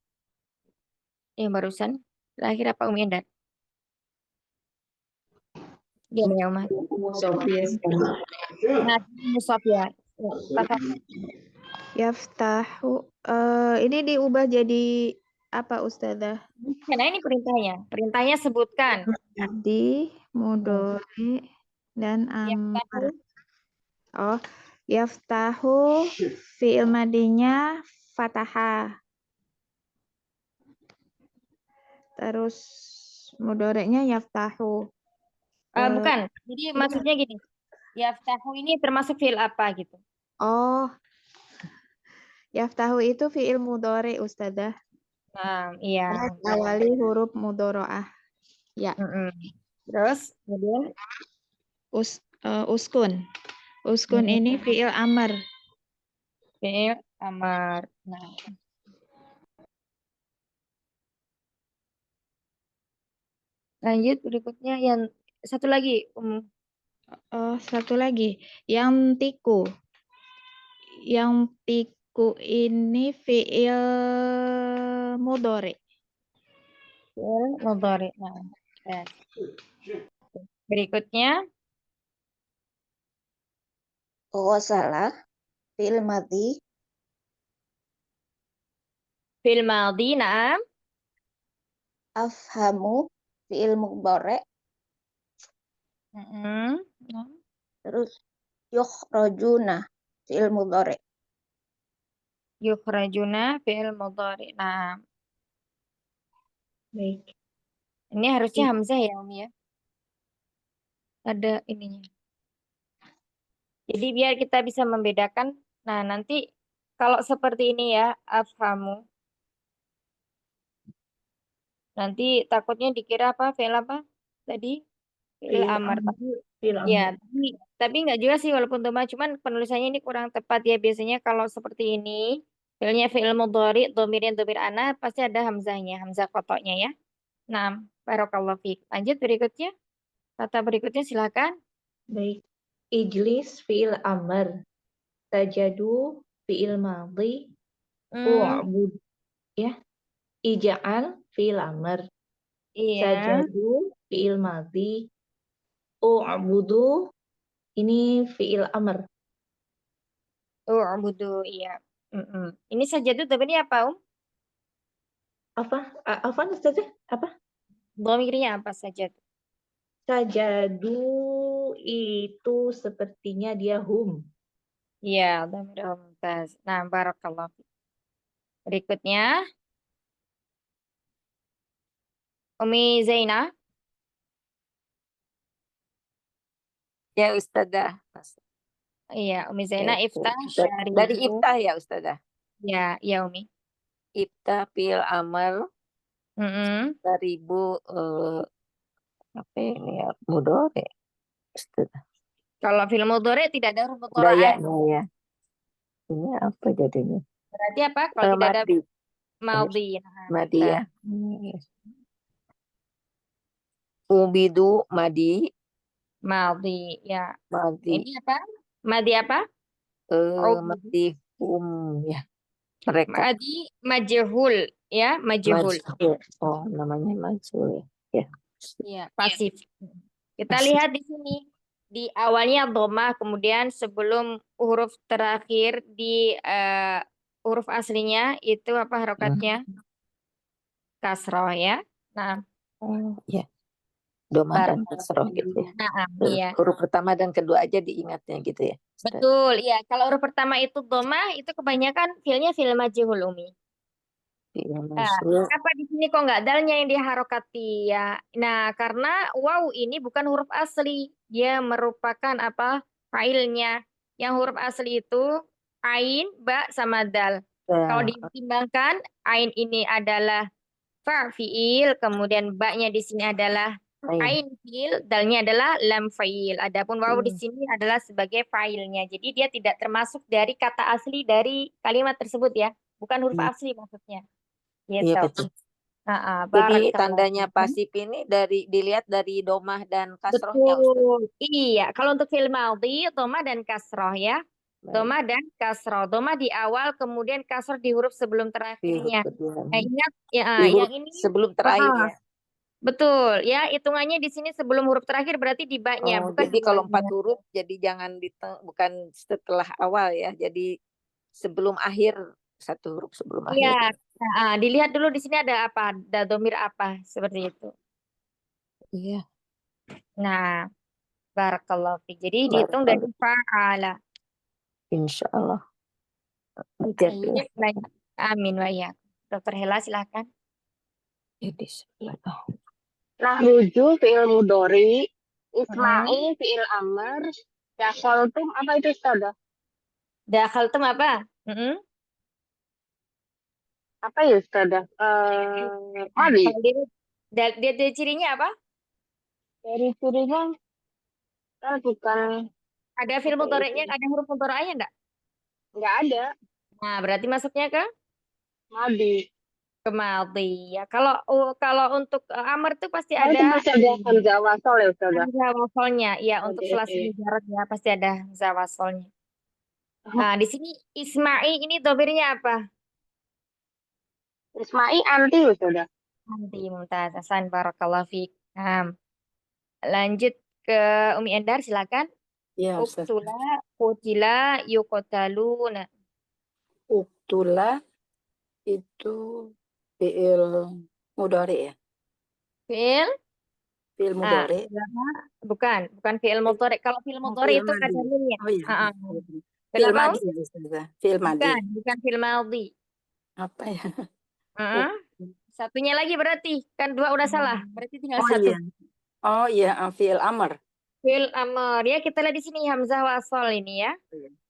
Yang barusan. Terakhir apa Umi Endan? Dia ya Umat.
Sofia sekarang.
Nah, Musab ya.
Yaftahu. Ini diubah jadi apa Ustazah?
Nah, ini perintahnya. Perintahnya sebutkan.
Di mudhari dan amr. Oh, yaftahu fi'il madinya fathah. Terus mudhari'nya yaftahu.
Bukan. Jadi maksudnya gini. Yaftahu ini termasuk fi'il apa gitu?
Oh, yaftahu itu fi'il mudhari Ustazah.
Nah, iya.
Awali huruf mudhari'ah. Ya.
Terus kemudian
Uskun. Uskun ini fi'il amr.
fi'il amar. Nah. Lanjut berikutnya yang satu lagi.
Satu lagi. Yang tiku. Yang tiku ini fi'il mudhari.
Fi'il mudhari. Nah, ya. Berikutnya
Ghasala fi'il madhi.
fi'il madhi, na'am.
Afhamu fi'il mudhari. Terus yukhrajuna fi'il mudhari.
Yukhrajuna fi'il mudhari. Nah,
Baik.
ini harusnya hamzah ya, Umi ya. Ada ininya. Jadi biar kita bisa membedakan. Nah, nanti kalau seperti ini ya, afhamu. Nanti takutnya dikira apa? Fi'il apa? Tadi? Fi'il amar. Ya, tapi nggak juga sih walaupun dhamma, cuman penulisannya ini kurang tepat ya. Biasanya kalau seperti ini, fi'ilnya fi'il mudhari, dhamirnya dhamir ana, pasti ada hamzahnya, hamzah qata'nya ya. Nah, barakallahu fiik. Lanjut berikutnya. Kata berikutnya silakan.
Baik. Ijlis fi'il amr. Tajadu fi'il madhi. U'bud. Ya. Ija'al fi'il amr.
Iya.
Sajadu fi'il madhi. U'budu ini fi'il amr.
U'budu, iya. Ini sajadu dhamirnya apa,
Apa? Apa Ustazah? Apa?
Dhamirnya apa sajadu?
Sajadu itu sepertinya dia hum.
Iya, dhamir mumtaz. Nah, barakallahu fiik. Berikutnya Umi Zainah.
Ya Ustazah.
Iya, Umi Zainah iftah
Dari
syaribu.
iftah ya Ustazah.
Ya, ya Umi.
Iftah fi'il amr 1000 apa ini ya? Mudhari. Ustazah.
Kalau film mudhari tidak ada huruf
Daya
mudhari'ah.
ya. Ini apa jadinya?
Berarti apa? Kalau tidak ada
Madi.
madhi.
Madi ya. Ubidu madi.
Madhi, ya.
Madi,
Ini apa? Madi apa?
madi ya. Mereka
Madi majhul, ya, majhul.
majhul. Oh, namanya majhul ya. Ya,
Ya, pasif. Kita
masih.
lihat di sini. Di awalnya dhammah, kemudian sebelum huruf terakhir di huruf aslinya itu apa harokatnya? Kasroh ya. Nah,
Oh, ya. Domah dan kasroh gitu ya.
nah, iya.
Huruf pertama dan kedua aja diingatnya gitu ya. Ustaz.
Betul, iya. Kalau huruf pertama itu dhammah, itu kebanyakan fiilnya fiil majhul umi.
Fi'il
Nah,
majhul.
apa di sini kok nggak dalnya yang diharokati ya? Nah, karena waw ini bukan huruf asli, dia merupakan apa? Failnya. Yang huruf asli itu ain, ba, sama dal. Kalau
Ya,
ditimbangkan, ain ini adalah fiil, kemudian ba-nya di sini adalah
ain.
ain fiil, dalnya adalah lam fa'il. Adapun waw di
Hmm.
sini adalah sebagai failnya. Jadi dia tidak termasuk dari kata asli dari kalimat tersebut ya. Bukan huruf
Hmm.
asli maksudnya.
Iya
Gitu.
betul.
Nah,
Jadi
barakallah.
tandanya pasif ini dilihat dari domah dan kasrohnya, Ustaz.
Betul. Iya, kalau untuk fi'il madhi, dhamma dan kasroh ya.
Baik.
Dhamma dan kasroh. Dhamma di awal, kemudian kasroh di huruf sebelum
Di huruf
terakhirnya.
kedua.
Nah, ingat ya,
Di huruf
yang ini
sebelum terakhir ya.
betul ya, hitungannya di sini sebelum huruf terakhir berarti di ba-nya,
Oh,
bukan
jadi
di
kalau 4
awalnya.
huruf jadi jangan bukan setelah awal ya. Jadi sebelum akhir, 1 huruf sebelum
Iya,
akhir.
dilihat dulu di sini ada apa, ada domir apa, seperti itu.
Iya.
Nah, barakallahu fi. Jadi dihitung dari fa'ala.
Insya Allah. Belajar dulu.
Baik, baik. Amin wa iyyakum. Dokter Hela silakan.
Jadi sebelah.
Nahruju fi'il mudhari, isma'i fi'il amr, yakoltum apa itu Ustazah?
Dakhaltum apa?
Apa ya Ustazah? Madi.
Kalau dia cirinya apa?
Dari cirinya kan bukan
Ada fi'il mudhari'nya, ada huruf mudhari'nya enggak?
nggak ada
Nah, berarti masuknya ke
madi.
madhi ya. Kalau untuk amr itu pasti
Oh, itu
ada
pasti ada hamzah wasol ya Ustazah.
hamzah wasolnya. Iya, untuk
Oke,
selasih
oke.
mujarad ya pasti ada hamzah wasolnya. Nah, di sini isma'i ini domirnya apa?
Isma'i anti Ustazah.
Nanti Mumtaz Hasan barakallahu fiik. Nah, lanjut ke Umi Endar silakan.
Ya, Ustaz.
Uktula, kutila, yukotaluna.
Uktula itu fi'il mudhari ya.
Fi'il?
Fi'il mudhari.
Bukan fi'il mudhari. Kalau fi'il mudhari
fi'il
itu
madhi.
ada nunnya.
Oh iya.
Fi'il
Fi'il
apa?
madhi ya Ustazah. Fi'il madhi.
Bukan fi'il madhi.
Apa ya?
Satunya lagi berarti. Kan 2 udah salah. Berarti tinggal
Oh
1.
iya. Oh iya, fi'il amr.
Fi'il amr. Ya, kita lihat di sini hamzah wasol ini ya.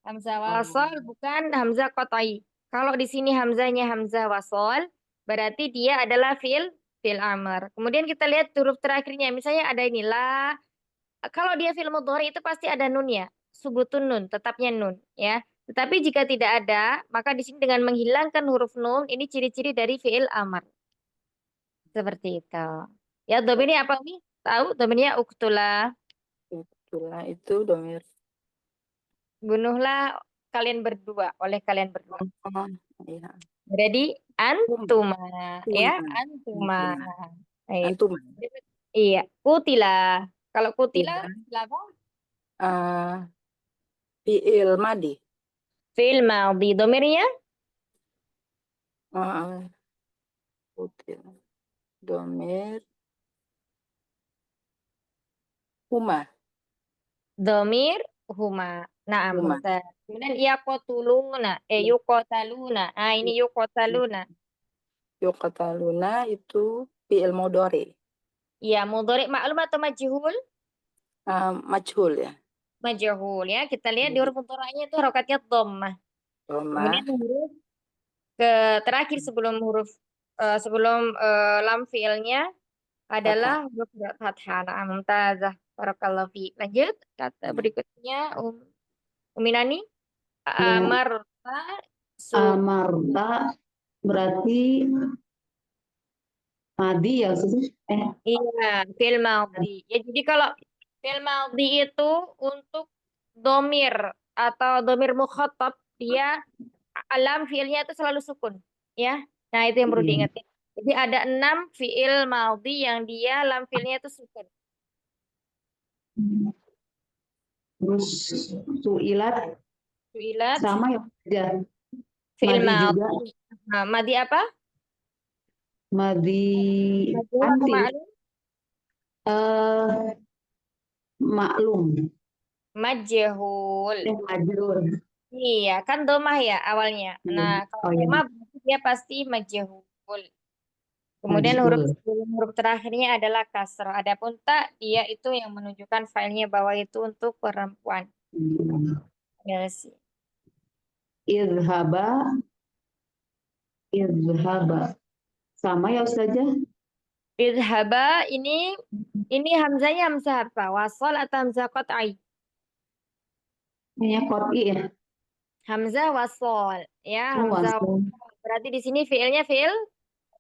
Hamzah wasol bukan hamzah qat'i. Kalau di sini hamzahnya hamzah wasol, berarti dia adalah fi'il amr. Kemudian kita lihat huruf terakhirnya. Misalnya ada ini la. Kalau dia fi'il mudhari itu pasti ada nunnya. Subutun nun, tetapnya nun ya. Tetapi jika tidak ada, maka di sini dengan menghilangkan huruf nun, ini ciri-ciri dari fi'il amr. Seperti itu. Ya, domirnya apa nih? Tahu domirnya uktula.
Uktula itu domir.
Bunuhlah kalian berdua, oleh kalian berdua.
Oh, iya.
Jadi antuma ya, antuma.
Antum.
Iya, kutila. Kalau kutila apa?
Fi'il madhi.
Fi'il madhi. Domirnya?
Kutil. Domir. Huma.
Domir huma. Nah,
Huma.
kemudian yaqotuluna, yuqotaluna. Ah, ini yuqotaluna.
Yuqataluna itu fi'il mudhari.
Iya, mudhari ma'lum atau majhul?
Majhul ya.
Majhul ya. Kita lihat di huruf mudhari'nya itu harokatnya dhammah. Kemudian huruf terakhir sebelum huruf lam fi'ilnya adalah huruf fathah. Nah, mumtazah. Barakallahu fi. Lanjut kata berikutnya Umi Nani. Amarta
Amarta berarti madi ya.
Iya, fi'il madhi. Ya, jadi kalau Fi'il madhi itu untuk domir atau domir mukhatab, dia alam fi'ilnya itu selalu sukun, ya. Nah, itu yang perlu
Iya.
diingetin. Jadi ada 6 fi'il madhi yang dia lam fi'ilnya itu sukun.
Terus suilat
Su'ilat,
sama ya Ustazah.
fi'il
Madi juga.
madhi. Nah, madhi apa?
Madi
Majhul atau
anti.
ma'lum?
Maklum.
Majhul.
Majrur.
Iya, kan domah ya awalnya. Nah, kalau
Oh ya,
domah berarti dia pasti majhul. Kemudian
majhul.
huruf terakhirnya adalah kasroh. Adapun tak, dia itu yang menunjukkan filenya bahwa itu untuk perempuan. Ya sih.
Izhaba. Sama ya Ustazah?
Idhaba ini hamzanya hamzah apa? Wasol atau hamzah qat'i?
Ini qat'i ya.
Hamzah wasol, ya
Oh,
hamzah
wasol.
wasol. Berarti di sini fiilnya fiil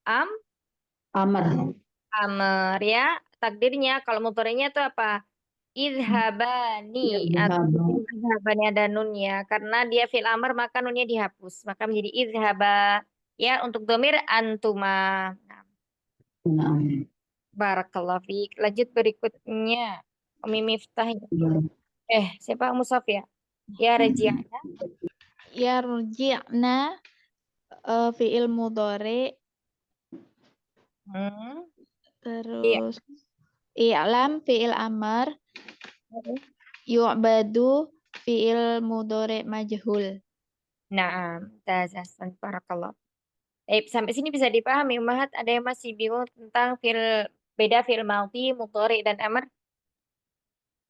Amr.
amr, ya. Takdirnya kalau mudhari'nya itu apa? Idhabani atau
Izhaba.
idhabani ada nunnya karena dia fi'il amr maka nunnya dihapus maka menjadi idhaba, ya. Untuk domir antuma. Nah,
Nah,
barakallahu fiik. Lanjut berikutnya Umi Miftah. Siapa Musaf ya? Ya Raji'na.
Yarji'na fi'il mudhari,
Iya.
terus i'lam fi'il amr, yu'badu fi'il mudhari majhul.
Nah, tazassan barakallah. Sampai sini bisa dipahami, Umahat. Ada yang masih bingung tentang beda fi'il madhi, mudhari dan amr?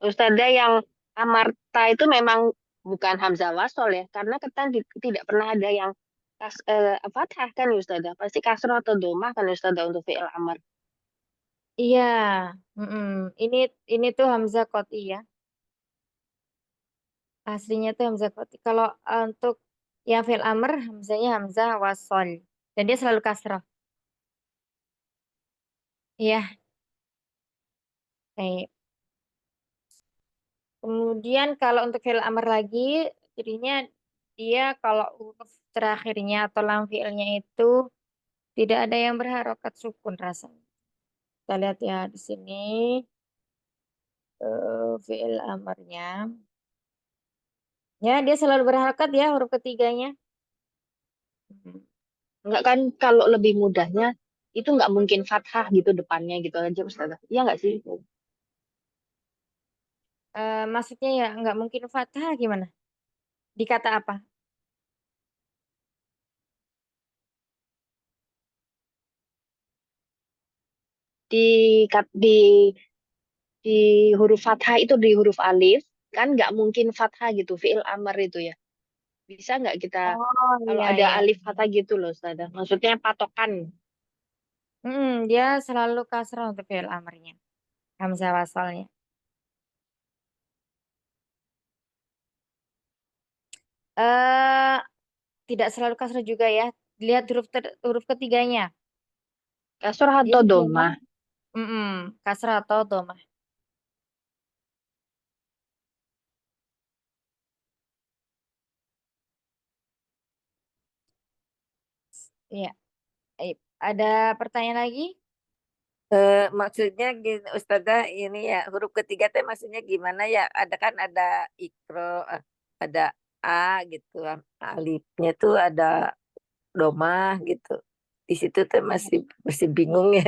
Ustazah, yang amarta itu memang bukan hamzah wasol ya, karena kita tidak pernah ada yang fathah kan ya Ustazah, pasti kasroh atau domah kan ya Ustazah untuk fi'il amar.
Iya. Ini tuh hamzah qat'i ya. Aslinya tuh hamzah qat'i. Kalau untuk yang fi'il amr, hamzanya hamzah wasol. Dan dia selalu kasrah. Iya. Baik. Kemudian kalau untuk fi'il amr lagi, jadinya dia kalau huruf terakhirnya atau lam fi'ilnya itu tidak ada yang berharokat sukun rasanya. Kita lihat ya di sini fi'il amarnya. Ya, dia selalu berharokat ya huruf ketiganya.
Enggak kan, kalau lebih mudahnya itu nggak mungkin fathah gitu depannya gitu aja Ustazah. Iya nggak sih?
Maksudnya ya nggak mungkin fathah gimana? Di kata apa?
Di di huruf fathah itu, di huruf alif kan nggak mungkin fathah gitu fi'il amar itu ya. Bisa nggak kita
Oh
kalau
iya
ada
ya.
alif fathah gitu loh Ustazah. Maksudnya patokan.
Dia selalu kasrah untuk fi'il amarnya. Hamzah wasalnya. Eh Tidak selalu kasrah juga ya. Lihat huruf ketiganya.
Kasroh
Dia
atau
adalah
domah.
kasrah atau domah. Iya. Ada pertanyaan lagi?
Maksudnya gini, Ustazah, ini ya huruf ketiga teh maksudnya gimana ya? Ada kan ada ikro, ada a gitu, alifnya tuh ada domah gitu. Di situ tuh masih bingung ya.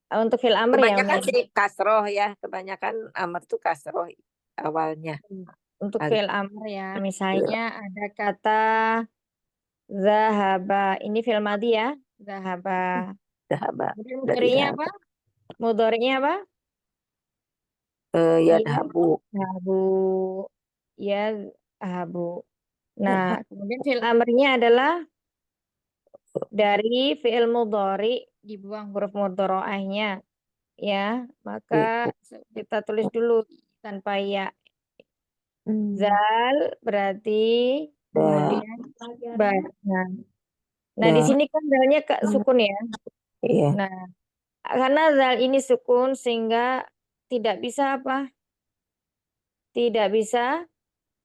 Untuk fil amr ya,
Kebanyakan
Umi.
sih kasroh ya, kebanyakan amar tuh kasroh awalnya.
Untuk
Alif.
fil amr ya, misalnya ada kata zahaba. Ini fil madhi ya, zahaba.
Dahaba.
Kemudian
Berarti
mudhari'nya
dahaba.
apa? Mudhari'nya apa?
Ya
Ya,
dahabu.
zahabu. Ya, zahabu. Nah, kemudian fil amrnya adalah dari fi'il mudhari dibuang huruf mudhari'ahnya, ya. Maka kita tulis dulu tanpa ya. Zal berarti kemudian ba. Nah, di sini kan zalnya sukun ya.
Iya.
Nah, karena zal ini sukun sehingga tidak bisa apa? Tidak bisa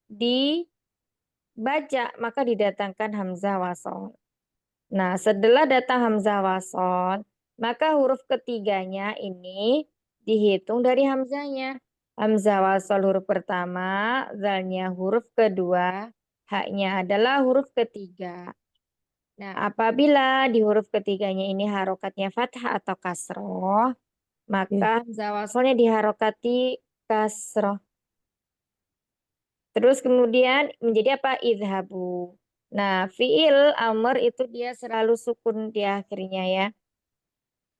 dibaca, maka didatangkan hamzah wasol. Nah, setelah datang hamzah wasol, maka huruf ketiganya ini dihitung dari hamzahnya. Hamzah wasol huruf pertama, zalnya huruf kedua, haknya adalah huruf ketiga. Nah, apabila di huruf ketiganya ini harokatnya fathah atau kasroh, maka hamzah wasolnya diharokati kasroh. Terus kemudian menjadi apa? Idhabu. Nah, fiil amr itu dia selalu sukun di akhirnya ya.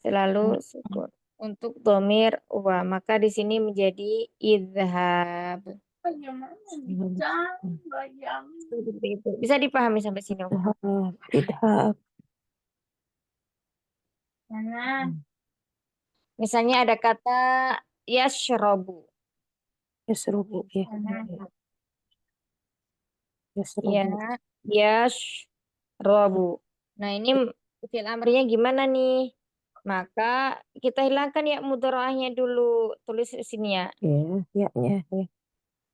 Selalu sukun. Untuk domir wa, maka di sini menjadi idhab. Seperti itu. Bisa dipahami sampai sini?
Idhab.
Misalnya ada kata yashrobu.
Yasrubu. Ya.
Ya,
Yasrubu.
yashrobu. Nah, ini fiil amrnya gimana nih? Maka kita hilangkan ya mudharaahnya dulu. Tulis di sini ya.
Ya, ya.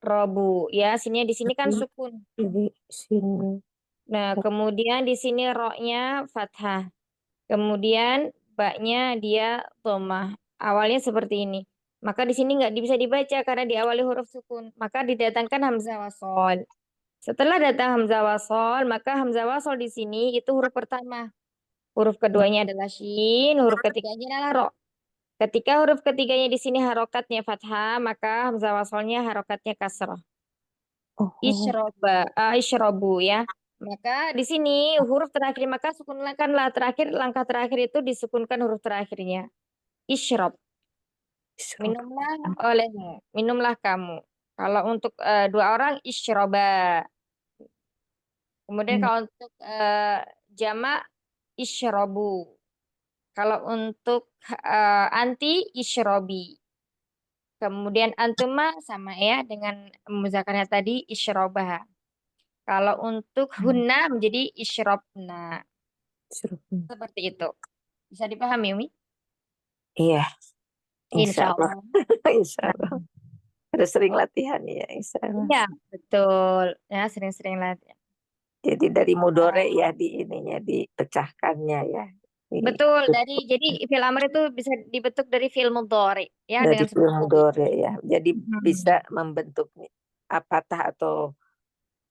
Robu. Ya, sini di sini kan sukun.
Di sini.
Nah, kemudian di sini roknya fathah. Kemudian baknya dia dhammah. Awalnya seperti ini. Maka di sini nggak bisa dibaca karena diawali huruf sukun. Maka didatangkan hamzah wasol. Setelah datang hamzah wasol, maka hamzah wasol di sini itu huruf pertama. Huruf keduanya adalah shin, huruf ketiganya adalah ro. Ketika huruf ketiganya di sini harokatnya fathah, maka hamzah wasolnya harokatnya kasrah.
Oh.
Isyrobu ya. Maka di sini huruf terakhir, maka sukunkanlah terakhir, langkah terakhir itu disukunkan huruf terakhirnya. Isyrob. Minumlah olehmu, minumlah kamu. Kalau untuk dua orang isyroba. Kemudian kalau untuk jamak isyrobu. Kalau untuk anti isyrobi. Kemudian antuma sama ya dengan muzakarnya tadi isyrobah. Kalau untuk hunna menjadi isyrobna. Seperti itu. Bisa dipahami, Umi?
Iya.
Insya
Insya Allah.
Allah.
Insya Allah. Harus sering latihan ya, insya Allah.
Iya, betul. Ya, sering-sering latihan.
Jadi dari mudore ya di ininya dipecahkannya ya.
Betul, jadi fi'il amr itu bisa dibentuk dari fi'il mudhari ya
Dari
dengan
fi'il
seperti
mudore ya. Jadi
itu.
bisa membentuk apatah atau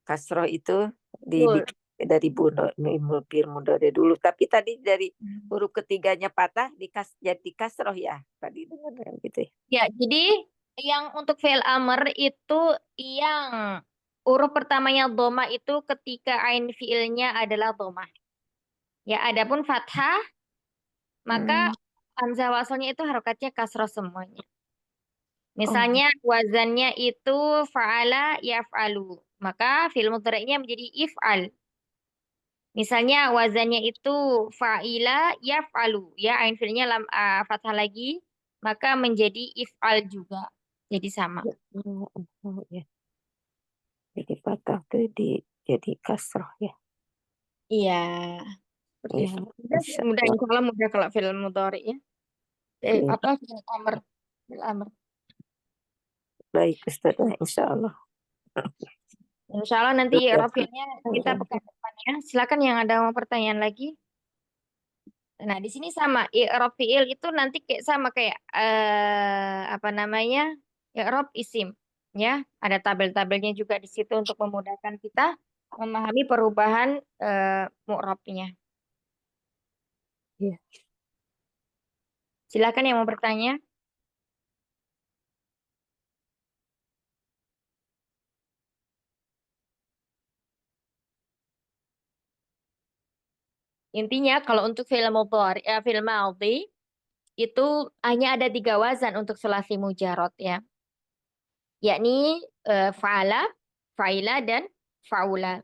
kasroh itu
Betul.
dari fi'il mudore dulu. Tapi tadi dari huruf ketiganya patah jadi kasroh ya. Tadi dengar gitu ya.
Ya, jadi yang untuk fi'il amr itu yang huruf pertamanya dhamma itu ketika ain fi'ilnya adalah dhammah. Ya, adapun fathah maka hamzah wasalnya itu harokatnya kasroh semuanya. Misalnya wazannya itu fa'ala yaf'alu, maka fi'il mudhari'nya menjadi if'al. Misalnya wazannya itu fa'ila yaf'alu, ya ain fi'ilnya fathah lagi, maka menjadi if'al juga. Jadi sama.
Ya. Jadi patah tuh jadi kasroh ya.
Iya. Seperti
Iya.
itu. Mudah, insya Allah mudah kalau fi'il mudhari ya. Apa fi'il amr? Fi'il amr.
Baik Ustaz, insya Allah.
Insya Allah nanti rafinya kita pekan depan ya. Silakan yang ada mau pertanyaan lagi. Nah, di sini sama i'rab fi'il itu nanti kayak sama kayak apa namanya? I'rab isim ya. Ada tabel-tabelnya juga di situ untuk memudahkan kita memahami perubahan mu'rabnya.
Iya.
Silakan yang mau bertanya. Intinya kalau untuk fi'il mudhari, fi'il madhi itu hanya ada 3 wazan untuk sulasi mujarrad ya. Yakni fa'ala, fa'ila dan fa'ula.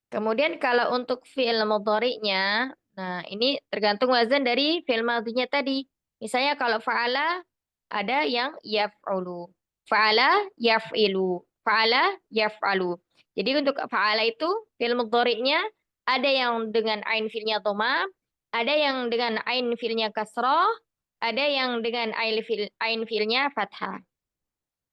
Kemudian kalau untuk fi'il mudhari'nya, nah ini tergantung wazan dari fi'il madhinya tadi. Misalnya kalau fa'ala ada yang yaf'ulu, fa'ala yaf'ilu, fa'ala yaf'alu. Jadi untuk fa'ala itu fi'il mudhari'nya ada yang dengan ain fi'ilnya dhamma, ada yang dengan ain fi'ilnya kasrah, ada yang dengan ain fiilnya fathah.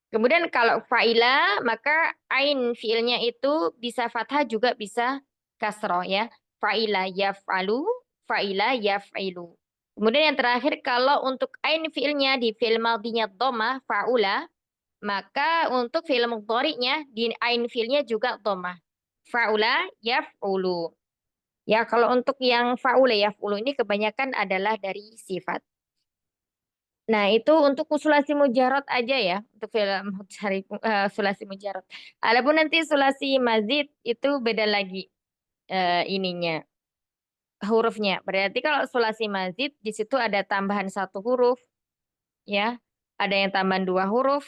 Kemudian kalau fa'ila, maka ain fiilnya itu bisa fathah juga bisa kasroh ya. Fa'ila yaf'alu, fa'ila yaf'ilu. Kemudian yang terakhir, kalau untuk ain fiilnya di fiil madhinya dhammah, fa'ula, maka untuk fiil mudhari'nya di ain fiilnya juga dhammah. Fa'ula yaf'ulu. Ya, kalau untuk yang fa'ula yaf'ulu ini kebanyakan adalah dari sifat. Nah, itu untuk sulasi mujarot aja ya, untuk film sulasi mujarot. Adapun nanti sulasi mazid itu beda lagi ininya, hurufnya. Berarti kalau sulasi mazid di situ ada tambahan 1 huruf, ya. Ada yang tambahan 2 huruf,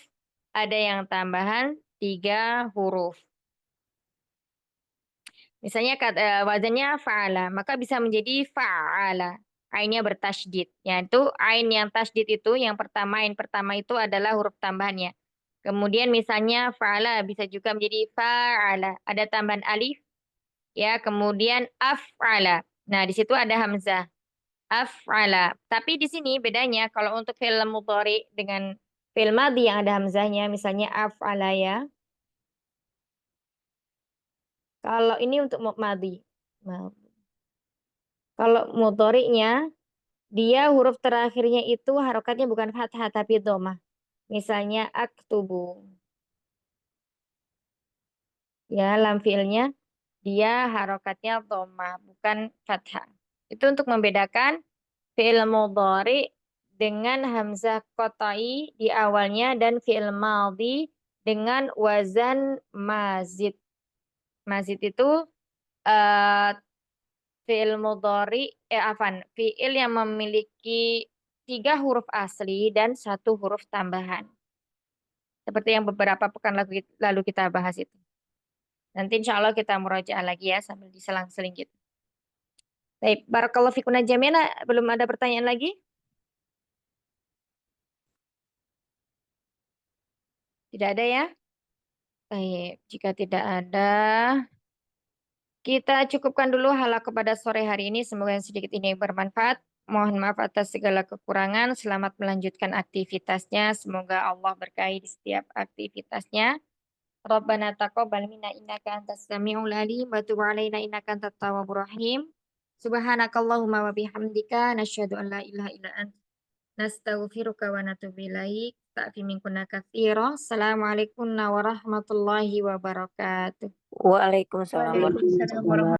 ada yang tambahan 3 huruf. Misalnya wazannya fa'ala, maka bisa menjadi fa'ala. Ainnya bertasydid. Yaitu ain yang tasydid itu yang pertama, ain pertama itu adalah huruf tambahannya. Kemudian misalnya fa'ala bisa juga menjadi fa'ala. Ada tambahan alif. Ya, kemudian af'ala. Nah, di situ ada hamzah. Af'ala. Tapi di sini bedanya kalau untuk fi'il mudhari dengan fi'il madhi yang ada hamzahnya, misalnya af'ala ya. Kalau ini untuk madhi. Kalau mudhari'nya, dia huruf terakhirnya itu harokatnya bukan fathah tapi dhammah. Misalnya aktubu. Ya, lam fiilnya dia harokatnya dhammah bukan fathah. Itu untuk membedakan fi'il mudhari dengan hamzah qat'i di awalnya dan fi'il madhi dengan wazan mazid. Mazid itu fi'il mudhari fi'il yang memiliki 3 huruf asli dan 1 huruf tambahan. Seperti yang beberapa pekan lalu kita bahas itu. Nanti insya Allah kita murajaah lagi ya sambil diselang-seling gitu. Baik, barakallahu fikuna jami'an. Belum ada pertanyaan lagi? Tidak ada ya? Baik, jika tidak ada, kita cukupkan dulu halaqah kepada sore hari ini. Semoga yang sedikit ini bermanfaat. Mohon maaf atas segala kekurangan. Selamat melanjutkan aktivitasnya. Semoga Allah berkahi di setiap aktivitasnya. Rabbana taqabbal minna innaka antas samiul alim wa tub alaina innaka antat tawwabur rahim. Subhanakallahumma wa bihamdika nasyhadu an la ilaha illa anta nastaghfiruka wa natubu ilaik. Ta'fi minkunna katsira. Assalamualaikum warahmatullahi wabarakatuh.
Waalaikumsalam
Waalaikumsalam warahmatullahi